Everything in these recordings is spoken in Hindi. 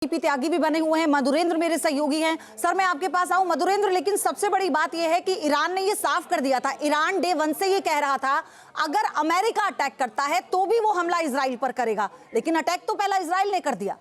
त्यागी भी बने हुए हैं। मधुरेंद्र मेरे सहयोगी हैं। सर मैं आपके पास आऊं मधुरेंद्र, लेकिन सबसे बड़ी बात यह है कि ईरान ने यह साफ कर दिया था, ईरान डे वन से ये कह रहा था अगर अमेरिका अटैक करता है तो भी वो हमला इजराइल पर करेगा, लेकिन अटैक तो पहला इजराइल ने कर दिया।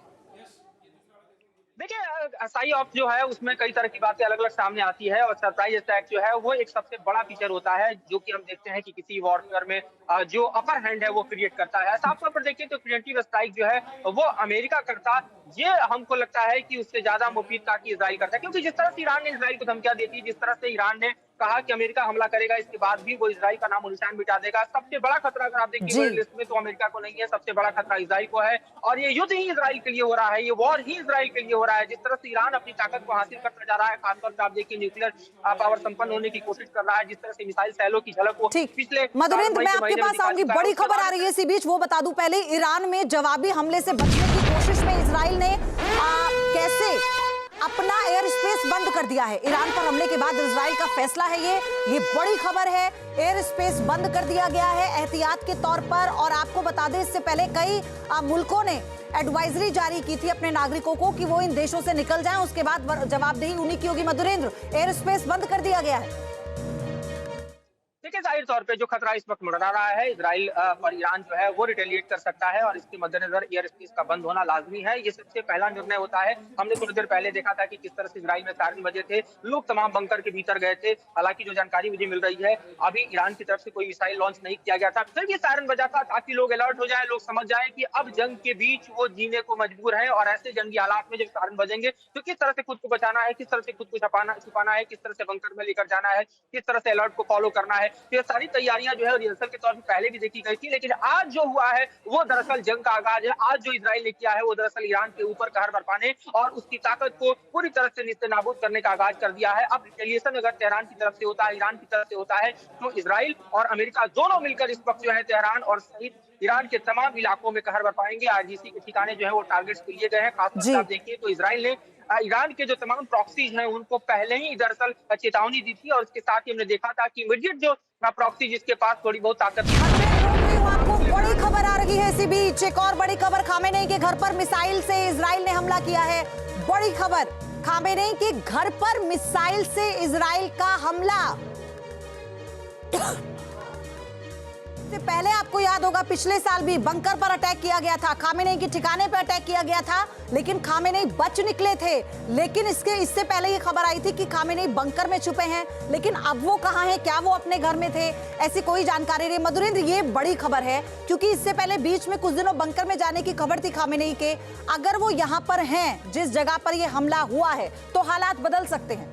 देखिए साई ऑफ जो है उसमें कई तरह की बातें अलग अलग सामने आती है और सरप्राइज अटैक जो है वो एक सबसे बड़ा फीचर होता है जो कि हम देखते हैं कि किसी वॉरफेयर में जो अपर हैंड है वो क्रिएट करता है। साफ तौर पर देखिए तो प्रिवेंटिव स्ट्राइक जो है वो अमेरिका करता, ये हमको लगता है कि उससे ज्यादा मुफीद था कि इजराइल करता है, क्योंकि जिस तरह से ईरान ने इजराइल को धमकियां दी थी, जिस तरह से ईरान ने कहा कि अमेरिका हमला करेगा, इसके बाद भी वो इजराइल का नाम निशान मिटा देगा। सबसे बड़ा खतरा अगर आप देखिए वर्ल्ड लिस्ट में तो अमेरिका को नहीं है, सबसे बड़ा खतरा इजराइल को है। और ये युद्ध ही इजराइल के लिए हो रहा है, ये वॉर ही इजराइल के लिए हो रहा है। जिस तरह से ईरान अपनी ताकत को हासिल करता जा रहा है, खासतौर पर आप देखिए न्यूक्लियर पावर संपन्न होने की कोशिश कर रहा है, जिस तरह से मिसाइल सैलों की झलक को पिछले मधुरेंद्र मैं आपके पास आऊंगी। बड़ी खबर आ रही है इसी बीच, वो बता दूं पहले, ईरान में जवाबी हमले से बचने की कोशिश में इजराइल ने कैसे अपना एयर स्पेस बंद कर दिया है। ईरान पर हमले के बाद इजराइल का फैसला है ये बड़ी खबर है। एयर स्पेस बंद कर दिया गया है एहतियात के तौर पर। और आपको बता दें इससे पहले कई मुल्कों ने एडवाइजरी जारी की थी अपने नागरिकों को कि वो इन देशों से निकल जाएं, उसके बाद जवाबदेही उन्हीं की होगी। मधुरेंद्र, एयर स्पेस बंद कर दिया गया है। देखिए जाहिर तौर पे जो खतरा इस वक्त मंडरा रहा है इजराइल पर ईरान जो है वो रिटेलिएट कर सकता है और इसके मद्देनजर एयर स्पेस का बंद होना लाजमी है। ये सबसे पहला निर्णय होता है। हमने कुछ देर पहले देखा था कि किस तरह से इजराइल में सायरन बजे थे, लोग तमाम बंकर के भीतर गए थे। हालांकि जो जानकारी मुझे मिल रही है अभी ईरान की तरफ से कोई मिसाइल लॉन्च नहीं किया गया था, फिर भी सायरन बजा था ताकि लोग अलर्ट हो जाए, लोग समझ जाए कि अब जंग के बीच वो जीने को मजबूर है। और ऐसे जंगी हालात में जब सायरन बजेंगे तो किस तरह से खुद को बचाना है, किस तरह से खुद को छुपाना है, किस तरह से बंकर में लेकर जाना है, किस तरह से अलर्ट को फॉलो करना है, ये सारी तैयारियां जो है रिहर्सल के तौर पर पहले भी देखी गई थी। लेकिन आज जो हुआ है वो दरअसल जंग का आगाज है। आज जो इजराइल ने किया है वो दरअसल ईरान के ऊपर कहर बरपाने और उसकी ताकत को पूरी तरह से निस्तेनाबूद करने का आगाज कर दिया है। अब रिटेलिएशन अगर तेहरान की तरफ से होता है, ईरान की तरफ से होता है, तो इजराइल और अमेरिका दोनों मिलकर इस वक्त जो है तेहरान और सहित ईरान के तमाम इलाकों में कहर बरपाएंगे। आईजीसी के ठिकाने जो है वो टारगेट्स पे लिए गए हैं। खासतौर से आप देखिए तो इजराइल ने ईरान के जो तमाम प्रॉक्सीज हैं उनको पहले ही दरअसल चेतावनी दी थी और उसके साथ ही हमने देखा था कि इमीडिएट जो प्रॉक्सी जिसके पास थोड़ी बहुत ताकत आपको बड़ी खबर आ रही है इसी बीच। एक और बड़ी खबर, खामेनेई के घर पर मिसाइल से इजराइल ने हमला किया है। बड़ी खबर, खामेनेई के घर पर मिसाइल से इजराइल का हमला। से पहले आपको याद होगा पिछले साल भी बंकर पर अटैक किया गया था, खामेनेई के ठिकाने पर अटैक किया गया था, लेकिन खामेनेई बच निकले थे। लेकिन इससे पहले ये खबर आई थी कि खामेनेई बंकर में छुपे हैं, लेकिन अब वो कहां हैं, क्या वो अपने घर में थे, ऐसी कोई जानकारी नहीं। मधुरेंद्र, ये बड़ी खबर है क्योंकि इससे पहले बीच में कुछ दिनों बंकर में जाने की खबर थी खामेनेई के। अगर वो यहां पर हैं जिस जगह पर यह हमला हुआ है तो हालात बदल सकते हैं।